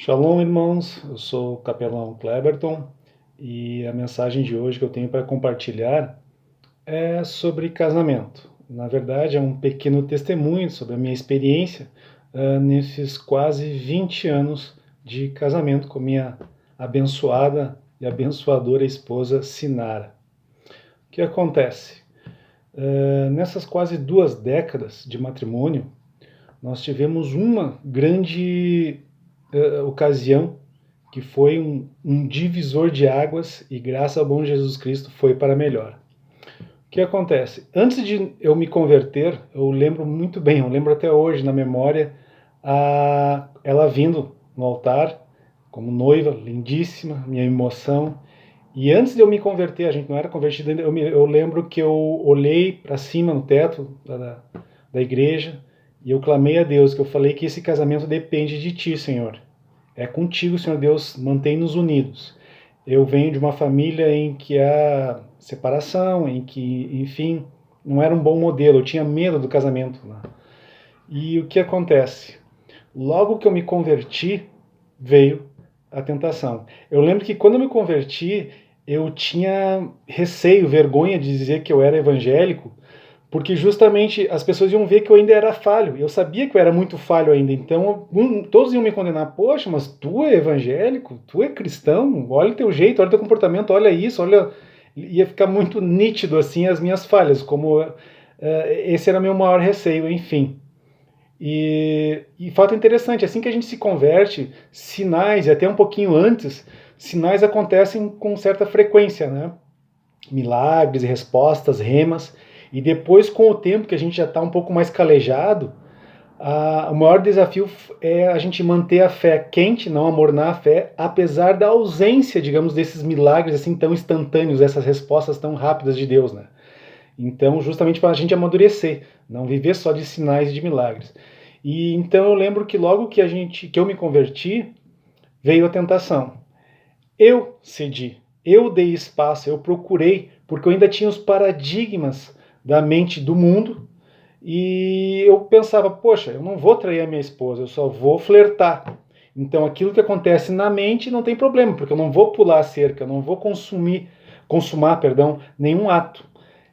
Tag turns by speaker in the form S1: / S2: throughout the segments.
S1: Shalom, irmãos. Eu sou o capelão Kleberton e a mensagem de hoje que eu tenho para compartilhar é sobre casamento. Na verdade, é um pequeno testemunho sobre a minha experiência nesses quase 20 anos de casamento com minha abençoada e abençoadora esposa Sinara. O que acontece? Nessas quase 2 décadas de matrimônio, nós tivemos uma grande ocasião que foi um divisor de águas e graças ao bom Jesus Cristo foi para melhor. O que acontece? Antes de eu me converter, eu lembro muito bem, eu lembro até hoje na memória, ela vindo no altar como noiva, lindíssima, minha emoção. E antes de eu me converter, a gente não era convertido ainda, eu lembro que eu olhei para cima no teto da igreja e eu clamei a Deus, que eu falei que esse casamento depende de Ti, Senhor. É contigo, Senhor Deus, mantém-nos unidos. Eu venho de uma família em que há separação, em que, enfim, não era um bom modelo, eu tinha medo do casamento, né? E o que acontece? Logo que eu me converti, veio a tentação. Eu lembro que quando eu me converti, eu tinha receio, vergonha de dizer que eu era evangélico, porque justamente as pessoas iam ver que eu ainda era falho. Eu sabia que eu era muito falho ainda, então todos iam me condenar. Poxa, mas tu é evangélico? Tu é cristão? Olha o teu jeito, olha o teu comportamento, olha isso, olha... Ia ficar muito nítido assim as minhas falhas, como esse era meu maior receio, enfim. E fato interessante, assim que a gente se converte, sinais, e até um pouquinho antes, sinais acontecem com certa frequência, né? Milagres, respostas, remas, e depois com o tempo que a gente já está um pouco mais calejado, o maior desafio é a gente manter a fé quente, não amornar a fé, apesar da ausência, digamos, desses milagres assim tão instantâneos, essas respostas tão rápidas de Deus, né? Então, justamente para a gente amadurecer, não viver só de sinais e de milagres. E então eu lembro que logo que eu me converti, veio a tentação. Eu cedi, eu dei espaço, eu procurei, porque eu ainda tinha os paradigmas da mente do mundo e eu pensava, poxa, eu não vou trair a minha esposa, eu só vou flertar. Então aquilo que acontece na mente não tem problema, porque eu não vou pular a cerca, eu não vou consumar, nenhum ato.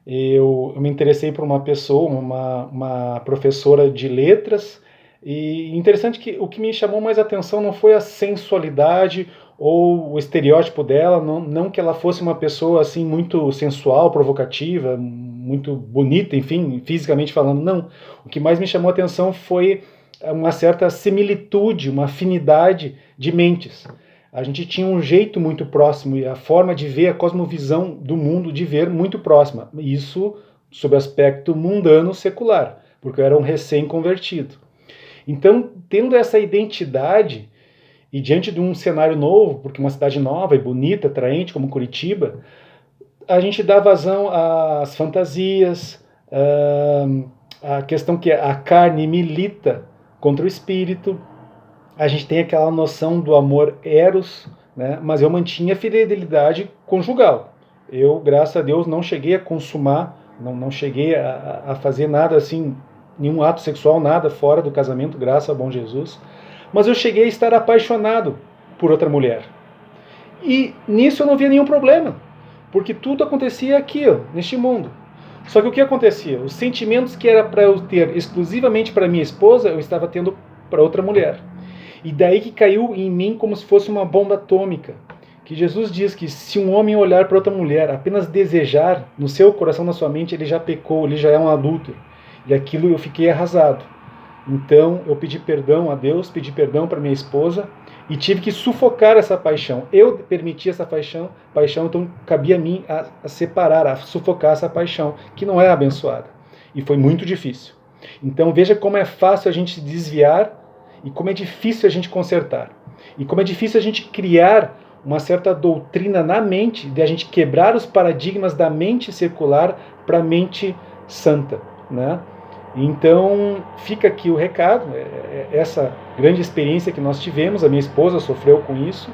S1: Eu me interessei por uma pessoa, uma professora de letras, e interessante que o que me chamou mais atenção não foi a sensualidade ou o estereótipo dela, não que ela fosse uma pessoa assim muito sensual, provocativa, muito bonita, enfim, fisicamente falando, não. O que mais me chamou a atenção foi uma certa similitude, uma afinidade de mentes. A gente tinha um jeito muito próximo e a forma de ver, a cosmovisão do mundo de ver muito próxima. Isso sob aspecto mundano secular, porque eu era um recém-convertido. Então, tendo essa identidade e diante de um cenário novo, porque uma cidade nova e bonita, atraente como Curitiba, a gente dá vazão às fantasias, a questão que a carne milita contra o espírito, a gente tem aquela noção do amor eros, né? Mas eu mantinha a fidelidade conjugal. Eu, graças a Deus, não cheguei a consumar, não cheguei a fazer nada assim, nenhum ato sexual, nada fora do casamento, graças ao bom Jesus. Mas eu cheguei a estar apaixonado por outra mulher. E nisso eu não via nenhum problema, porque tudo acontecia aqui, ó, neste mundo. Só que o que acontecia? Os sentimentos que era para eu ter exclusivamente para minha esposa, eu estava tendo para outra mulher. E daí que caiu em mim como se fosse uma bomba atômica. Que Jesus diz que se um homem olhar para outra mulher, apenas desejar, no seu coração, na sua mente, ele já pecou, ele já é um adulto. E aquilo eu fiquei arrasado. Então eu pedi perdão a Deus, pedi perdão para minha esposa e tive que sufocar essa paixão. Eu permiti essa paixão, então cabia a mim a separar, a sufocar essa paixão, que não é abençoada. E foi muito difícil. Então veja como é fácil a gente se desviar e como é difícil a gente consertar. E como é difícil a gente criar uma certa doutrina na mente, de a gente quebrar os paradigmas da mente secular para a mente santa, né? Então fica aqui o recado, essa grande experiência que nós tivemos, a minha esposa sofreu com isso,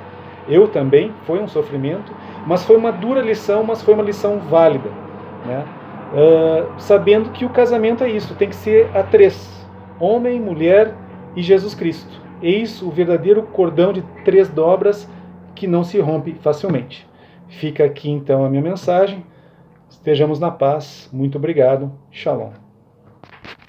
S1: eu também, foi um sofrimento, mas foi uma dura lição, mas foi uma lição válida, né? Sabendo que o casamento é isso, tem que ser a três, homem, mulher e Jesus Cristo. Eis o verdadeiro cordão de 3 dobras que não se rompe facilmente. Fica aqui então a minha mensagem. Estejamos na paz. Muito obrigado. Shalom.